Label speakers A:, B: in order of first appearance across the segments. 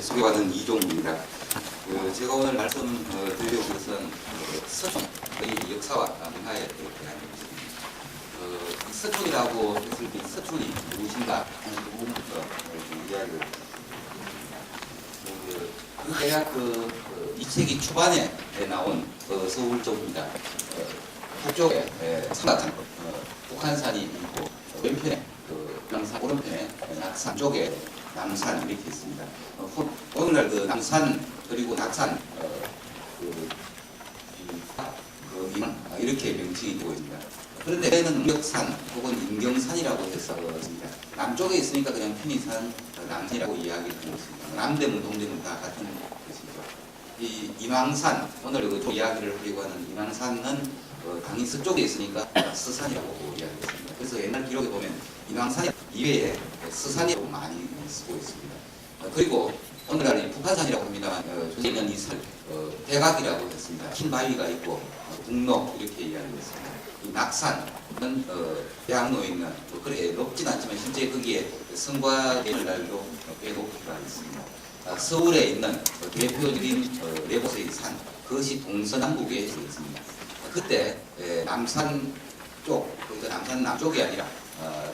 A: 소개받은 이종입니다. 제가 오늘 말씀드리려고 한 것은 서촌의 역사와 문화에 대한 것입니다. 서촌이라고 했을 때 서촌이 무엇인가 하는 부분부터 이야기를 그 대략 2세기 초반에 나온 서울쪽입니다. 북쪽에 삼각산, 북한산이 있고 왼편에 남산, 오른편에 낙산 쪽에 남산 이렇게 있습니다. 오늘날 그 남산 그리고 낙산 이렇게 명칭이 되고 있습니다. 그런데 여기는 인격산 혹은 인경산이라고 해서 있습니다. 남쪽에 있으니까 그냥 편의산 남산이라고 이야기를 하고 있습니다. 남대문 동대문 다 같은 것이죠. 이 임왕산, 오늘 이야기를 하려고 하는 임왕산은 당연히 서쪽에 있으니까 서산이라고 이야기했습니다. 그래서 옛날 기록에 보면 임왕산 이외에 서산이라고 많이 쓰고 있습니다. 그리고 오늘날 북한산이라고 합니다만 조선에 있는 이 산 대각이라고 했습니다. 흰 바위가 있고 북록 이렇게 이야기했습니다. 이 낙산은 대학로에 있는 그래 높진 않지만 실제 거기에 성과대를 날도 꽤 높이가 있습니다. 서울에 있는 대표적인 네 곳의 산, 그것이 동서남북에 있습니다. 그때 남산 쪽, 그러니까 남산 남쪽이 아니라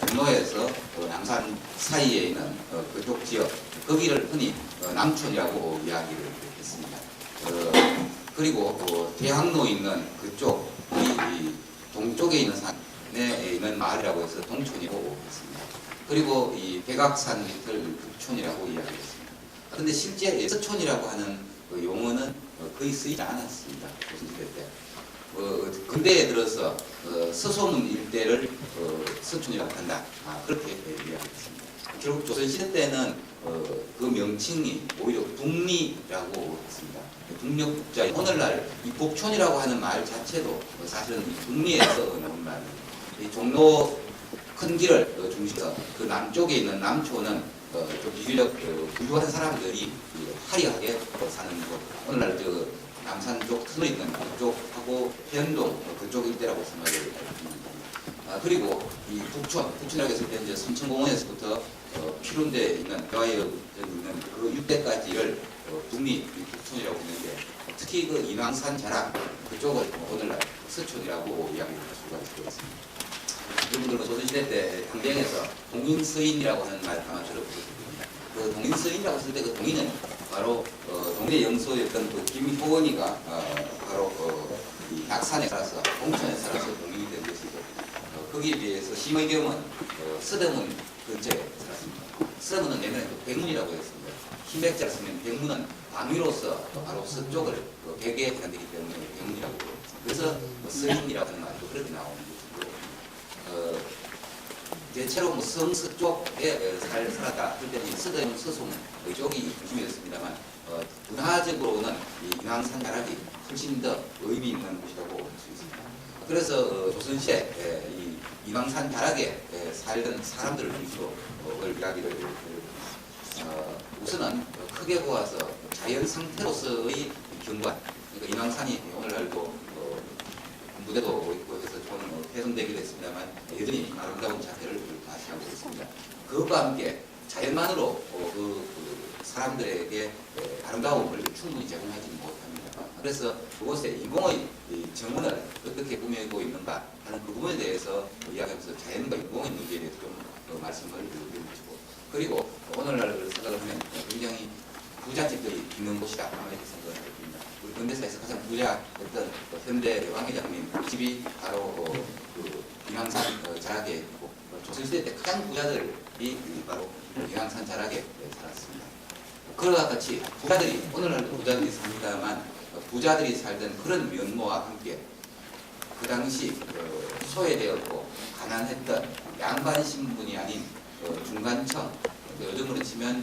A: 종로에서 남산 사이에 있는 그쪽 지역, 거기를 흔히 남촌이라고 이야기를 했습니다. 그리고 대학로에 있는 그쪽, 이 동쪽에 있는 산에 있는 마을이라고 해서 동촌이라고 했습니다. 그리고 이 백악산 밑을 북촌이라고 이야기했습니다. 그런데 실제 서촌이라고 하는 용어는 거의 쓰이지 않았습니다. 조선시대 때. 근대에 들어서 서소문 일대를 서촌이라고 한다. 그렇게 이야기했습니다. 결국 조선시대 때는 그 명칭이 오히려 북리라고 했습니다. 북녘자, 오늘날 이 북촌이라고 하는 말 자체도 사실은 북리에서 나온 말입니다. 이 종로 큰 길을 중심으로 그 남쪽에 있는 남촌은 좀 비교적 부유한 사람들이 화려하게 사는 곳. 오늘날 남산 쪽 터널 있는 그쪽하고 현동 그쪽 일대라고 생각을 합니다. 그리고 이 북촌이라고 했을 때 이제 삼천공원에서부터 피룬대에 있는 대화에 있는 그 일대까지를 북리 북촌이라고 했는데 특히 그 인왕산 자락 그쪽을 오늘날 서촌이라고 이야기할 수가 있습니다. 여러분들은 조선시대 때 당대에서 동인서인이라고 하는 말 아마 들어보셨을 겁니다. 그 동인서인이라고 했을 때 그 동인은 바로 동네 영소였던 그 김효원이가 바로 이 낙산에 살아서 동천에 살아서 동인이 된 것이고 거기에 비해서 심의겸은 서대문 근처에 살았습니다. 서대문은 옛날에 백문이라고 했습니다. 흰백자를 쓰면 백문은 방위로서 바로 서쪽을 백에 해당되기 때문에 백문이라고 그래서 서인이라고 하는 말도 그렇게 나오는 것이고 대체로 성서쪽에 살았다 할 때는 서대문 서소문 이쪽이 중심이었습니다만 문화적으로는 이 인왕산 자락이 훨씬 더 의미 있는 곳이라고 볼 수 있습니다. 그래서 조선시대 이 인왕산 자락에 살던 사람들을 중심으로 이야기를 우선은 크게 보아서 자연 상태로서의 경관, 그러니까 인왕산이 오늘날도 무대도 있고 해서 좀 훼손되기도 했습니다만 여전히 아름다운 자태를 다시 하고 있습니다. 그것과 함께 자연만으로 사람들에게 아름다움을 충분히 제공하지 못합니다. 그래서 그곳에 인공의 정원을 어떻게 꾸미고 있는가 하는 그 부분에 대해서 이야기하면서 자연과 인공의 문제에 대해서 좀 말씀을 드리고 그리고 오늘날 생각을 하면 굉장히 부잣집들이 있는 곳이다 이렇게 생각을 합니다. 우리 근대사에서 가장 부자였던 현대 왕회장님 집이 바로 인왕산 자락에 있고 조선시대 때 가장 부자들이 바로 인왕산 자락에 살았습니다. 그와 같이 부자들이 오늘날도 부자들이 삽니다만 부자들이 살던 그런 면모와 함께 그 당시 소외되었고 가난했던 양반 신분이 아닌 중간층 요즘으로 치면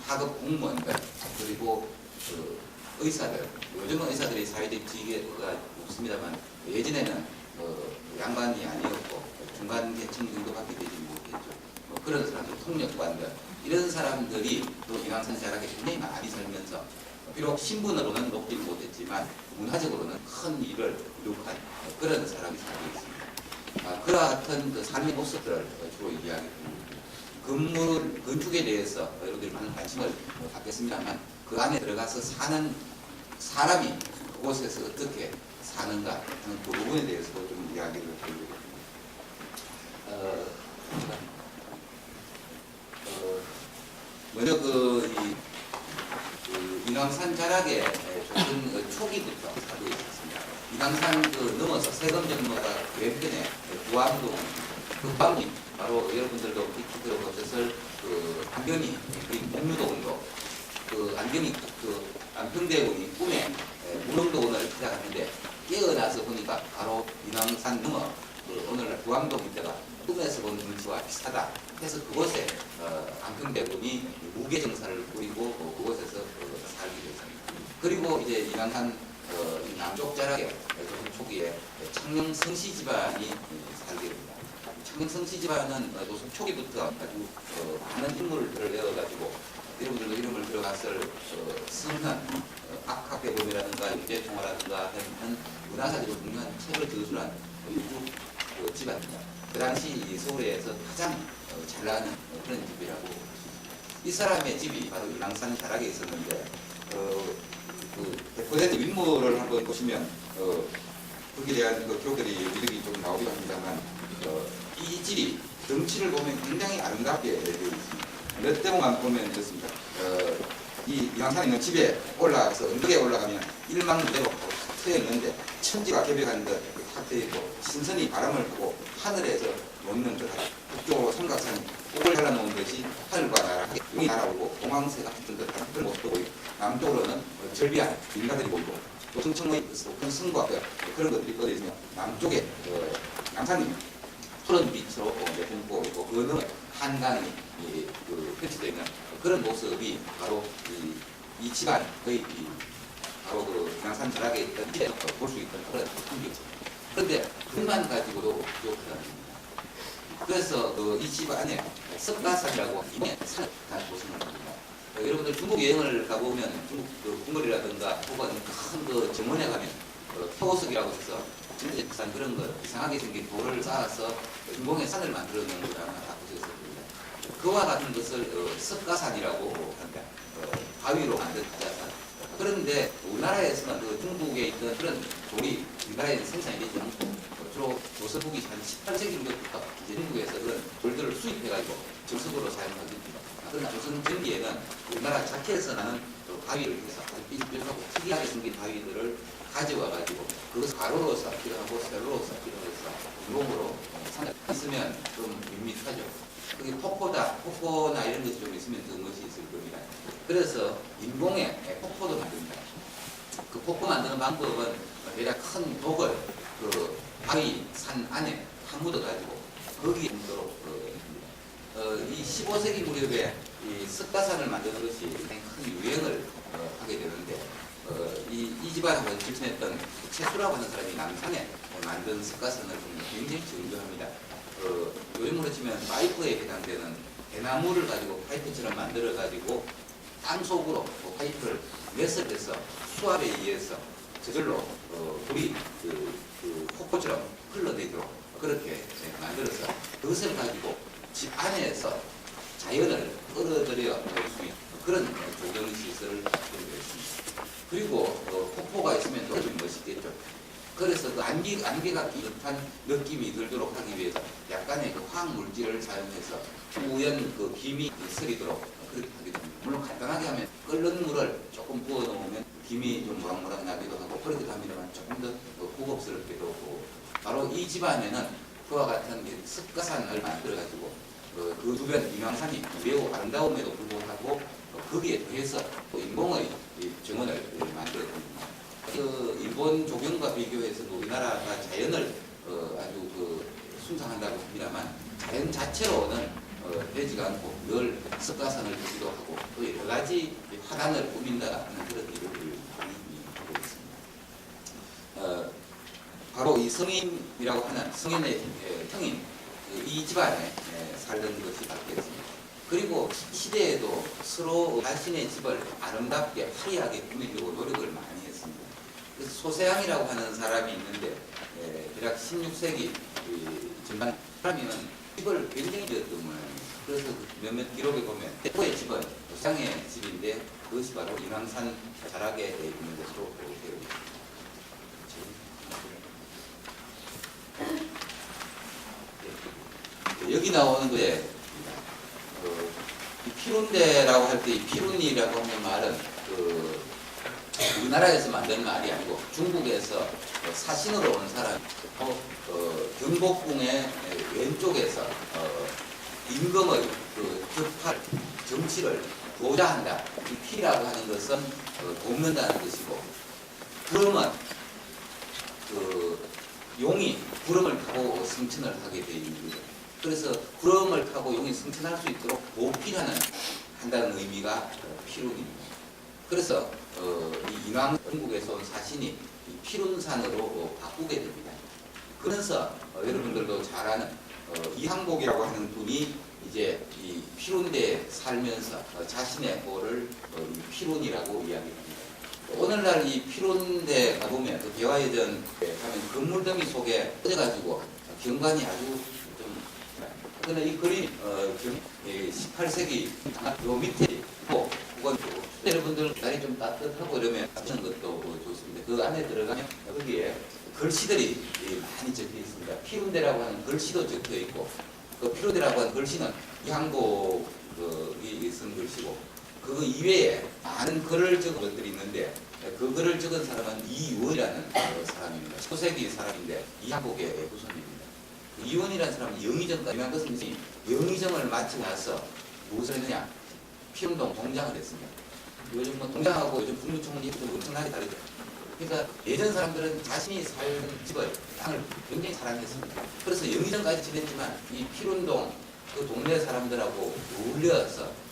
A: 하급 공무원들 그리고 의사들 요즘은 의사들이 사회적 지위가 높습니다만 예전에는 양반이 아니었고 중간 계층 정도밖에 되지 못했죠. 그런 사람들 통역관들 이런 사람들이 또 인왕산 자락에 굉장히 많이 살면서 비록 신분으로는 높지 못했지만 문화적으로는 큰 일을 이룩한 그런 사람이 살고 있습니다. 그와 같은 그 삶의 모습들을 주로 이야기합니다. 건물 건축에 대해서 여러분들이 많은 관심을 갖겠습니다만 그 안에 들어가서 사는 사람이 그곳에서 어떻게 사는가 하는 그 부분에 대해서도 좀 이야기를 드리겠습니다. 먼저 인왕산 자락에 조선 초기부터 살고 있었습니다. 인왕산 넘어서 세금정로가 왼편에 부암동, 극방림, 바로 여러분들도 익히 들어보셨을 안경이 목류도원도 안경이 안평대군이 꿈에 무릉도원을 시작하는데 깨어나서 보니까 바로 인왕산 넘어 오늘날 부암동 이때가 꿈에서 본 물지와 비슷하다 해서 그곳에 안평대군이 무계정사를 꾸리고 그곳에서 살게 됐습니다. 그리고 이제 인왕산 남쪽 자락에 조선 초기에 창녕성씨 집안이 살게 됩니다. 창녕성씨 집안은 조선 초기부터 아주 많은 인물들을 내어가지고 여러분들도 이름을 들어갔을 성현, 악학대범이라든가 유재통화라든가 하는 문화사적으로 중요한 책을 저술한 유주 집안입니다. 그 당시 서울에서 가장 잘 나가는 그런 집이라고 이 사람의 집이 바로 인왕산 자락에 있었는데 대표된 인물을 한번 보시면 거기에 대한 기록들이 이름이 좀 나오기도 합니다만 이 집이 덩치를 보면 굉장히 아름답게 되어 있습니다. 몇 대목만 보면 이렇습니다. 이 인왕산에 있는 집에 올라가서 언덕에 올라가면 일망무대로 트여 있는데 천지가 개벽한 듯 탁 트여 있고 신선히 바람을 보고 하늘에서 놓는 듯하다. 북쪽으로 삼각산이 꼭을 갈라놓은 듯이 하늘과 나라하게 용이 날아오고 동황새 같은 듯한 그런 모습도 보이고 남쪽으로는 절비한 인가들이 보이고 또 성청의 큰 성과 그런 것들이 꺼져 있으며 남쪽에 양산이 푸른 빛으로 내뿜고 있고 그 너머에 한강이 펼쳐져 있는 그런 모습이 바로 이 집안의 바로 인왕산 자락에 있던 볼 수 있던 그런 풍경입니다. 그런데 그만 가지고도 부족하다는 겁니다. 그래서 이 집 안에 석가산이라고 이번에 산을 보시면 됩니다. 여러분들 중국 여행을 가보면 중국 궁궐이라든가 혹은 큰 정원에 가면 표호석이라고 해서 진짜 그런 거 이상하게 생긴 돌을 쌓아서 인공의 산을 만들어 놓은 걸 아마 다 보셨을 겁니다. 그와 같은 것을 석가산이라고 합니다. 바위로 만든 가짜산. 그런데 우리나라에서는 중국에 있던 그런 돌이 우리나라에는 생산이 되지 않고 주로 조선국이 한 18세기부터 중국에서 그런 돌들을 수입해가지고 정석으로 사용하게 됩니다. 그러나 조선 전기에는 우리나라 자체에서 나는 바위를 해서 아주 삐죽삐죽하고 특이하게 생긴 바위들을 가져와가지고 그것을 가로로 쌓기도 하고 세로로 쌓기도 해서 인공으로 산에 있으면 좀 밋밋하죠. 그게 폭포나 이런 것이 좀 있으면 더 멋이 있을 겁니다. 그래서 인공의 폭포도 만듭니다. 그 폭포 만드는 방법은 대략 큰 독을 바위 산 안에 파묻어 가지고 거기에 묻도록 이 15세기 무렵에 이 석가산을 만드는 것이 굉장히 큰 유행을 하게 되는데 이 집안을 실천했던 최수라고 하는 사람이 남산에 만든 석가산을 보면 굉장히 정교합니다. 요즘으로 치면 파이프에 해당되는 대나무를 가지고 파이프처럼 만들어 가지고 땅 속으로 파이프를 매설해서 수압에 의해서 저절로 물이 폭포처럼 흘러내도록 그렇게 만들어서 그것을 가지고 집 안에서 자연을 끌어들여 볼 수 있는 그런 조경 시설을 만들고 있습니다. 그리고 폭포가 있으면 더 좀 멋있겠죠. 그래서 그 안개가 비슷한 느낌이 들도록 하기 위해서 약간의 화학물질을 사용해서 우연 김이 서리도록 그렇게 하게 됩니다. 물론 간단하게 하면 끓는 물을 조금 부어 놓으면 김이 좀 모락모락 나기도 하고 그렇기도 합니다만 조금 더 고급스럽기도 하고 바로 이 집안에는 그와 같은 석가산을 만들어 가지고 그 주변 인왕산이 매우 아름다움에도 불구하고 거기에 더해서 인공의 정원을 만들었습니다. 일본 조경과 비교해서도 우리나라가 자연을 아주 숭상한다고 합니다만 자연 자체로는 되지가 않고 늘 석가산을 두기도 하고 또 여러 가지 화단을 꾸민다는 그런 일을 많이 하고 있습니다. 바로 이 성인이라고 하는 성인의 형인 이 집안에 살던 것이 바뀌었습니다. 그리고 시대에도 서로 자신의 집을 아름답게 화려하게 꾸미려고 노력을 많이 했습니다. 그래서 소세양이라고 하는 사람이 있는데 대략 16세기 전반 사람이면 집을 굉장히 지었던 모양입니다. 그래서 그 몇몇 기록에 보면 태포의 집은 도상의 집인데 그것이 바로 인왕산 자락에 있는 것으로 되어 있습니다. 여기 나오는 것에 이 피룬대라고 할 때 이 피룬이라고 하는 말은 우리나라에서 만든 말이 아니고 중국에서 사신으로 온 사람, 경복궁의 왼쪽에서 임금의 격파 정치를 도자한다. 이 피라고 하는 것은 돕는다는 것이고, 그러면 용이 구름을 타고 승천을 하게 되어 있는 거죠. 그래서 구름을 타고 용이 승천할 수 있도록 보필하는 한다는 의미가 피룬입니다. 그래서 이 인왕 중국에서 온 사신이 이 피룬산으로 바꾸게 됩니다. 그래서 여러분들도 잘 아는 이항복이라고 하는 분이 이제 이 피룬대에 살면서 자신의 호를 피룬이라고 이야기합니다. 오늘날 이 피룬대 가보면 개화여전 가면 건물더미 속에 꺼져가지고 경관이 아주 좀. 그런데 이 그림 18세기 요 밑에 있고, 그건 여러분들 날이 좀 따뜻하고 이러면 하시는 것도 좋습니다. 그 안에 들어가면 거기에 글씨들이 많이 적혀 있습니다. 피룬대라고 하는 글씨도 적혀 있고, 그 피룬대라고 하는 글씨는 이항복이 쓴 글씨고, 그거 이외에 많은 글을 적은 것들이 있는데, 그 글을 적은 사람은 이유원이라는 사람입니다. 19세기 사람인데 이항복의 후손입니다. 이유원이라는 사람은 영의정까지 한 것은 이제 영의정을 마치고 나서 무엇을 했느냐? 피룬동 동장을 했습니다. 요즘 뭐 동장하고 요즘 국무총리 좀 엄청나게 다르죠. 그러니까 예전 사람들은 자신이 살던 집을, 땅을 굉장히 사랑했습니다. 그래서 영의정까지 지냈지만 이 피룬동 그 동네 사람들하고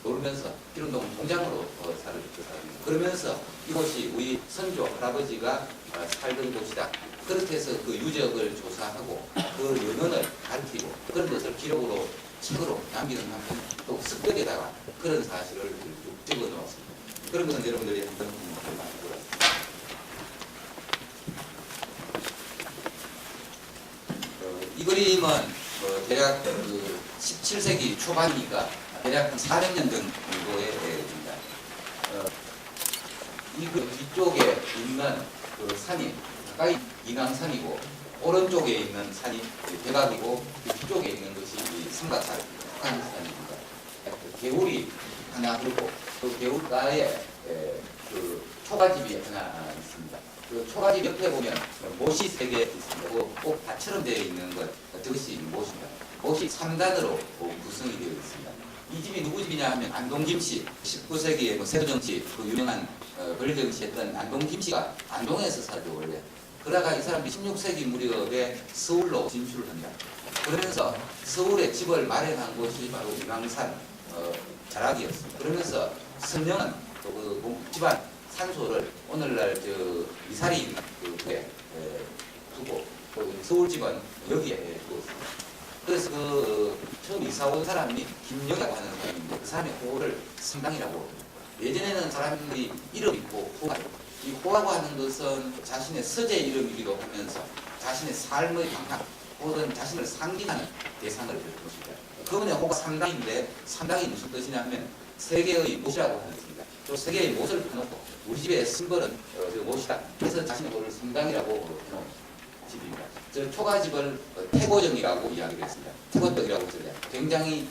A: 놀면서 피룬동 동장으로 살을 그 사람입니다. 그러면서 이곳이 우리 선조 할아버지가 살던 곳이다. 그렇게 해서 그 유적을 조사하고 그 연원을 밝히고 그런 것을 기록으로 책으로 남기는 한편 또 습격에다가 그런 사실을 쭉 적어 놓았습니다. 그런 것은 여러분들이 한번 만들어봤습니다. 이 그림은 대략 17세기 초반이니까 대략 400년 정도에 됩니다. 이 뒤쪽에 있는 그 산이 가까이 인왕산이고, 오른쪽에 있는 산이 백악이고, 뒤쪽에 있는 것이 삼각산, 북한산입니다. 개울이 하나 흐르고, 그 개울가에 그 초가집이 하나 있습니다. 그 초가집 옆에 보면 못이 3개 있습니다. 꼭 밭처럼 되어 있는 것, 저것이 못입니다. 못이 3단으로 구성이 되어 있습니다. 이 집이 누구 집이냐 하면 안동김씨, 19세기에 뭐 세도정치, 그 유명한 권력정치했던 안동김씨가 안동에서 살죠 원래. 그러다가 이 사람이 16세기 무렵에 서울로 진출을 합니다. 그러면서 서울에 집을 마련한 곳이 바로 인왕산 자락이었습니다. 그러면서 선명한 그 집안 산소를 오늘날 이사리 두고 서울집은 여기에 두었습니다. 그래서 처음 이사 온 사람이 김영이라고 하는 사람인데 그 사람의 호를 성당이라고 합니다. 예전에는 사람들이 이름 있고 호가 있고, 이 호라고 하는 것은 자신의 서재 이름이기도 하면서 자신의 삶의 방향 혹은 자신을 상징하는 대상을 뜻합니다. 그분의 호가 삼당인데 삼당이 무슨 뜻이냐 하면 세계의 못이라고 하는 뜻입니다. 또 세계의 못을 펴놓고 우리 집의 심벌은 못이다. 그래서 자신의 호를 성당이라고 해놓은 집입니다. 저 초가집을 태고정이라고 이야기를 했습니다. 태고적이라고 했습니다. 굉장히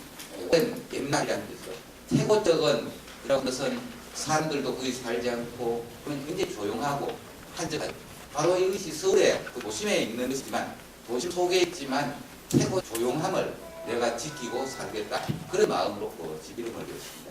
A: 오랜 옛날이라는 뜻이죠. 태고적은 이라는 것은 사람들도 거기 살지 않고 굉장히 조용하고 한적하죠. 바로 이것이 서울의 그 도심에 있는 것이지만 도심 속에 있지만 태고 조용함을 내가 지키고 살겠다. 그런 마음으로 집 이름을 지었습니다.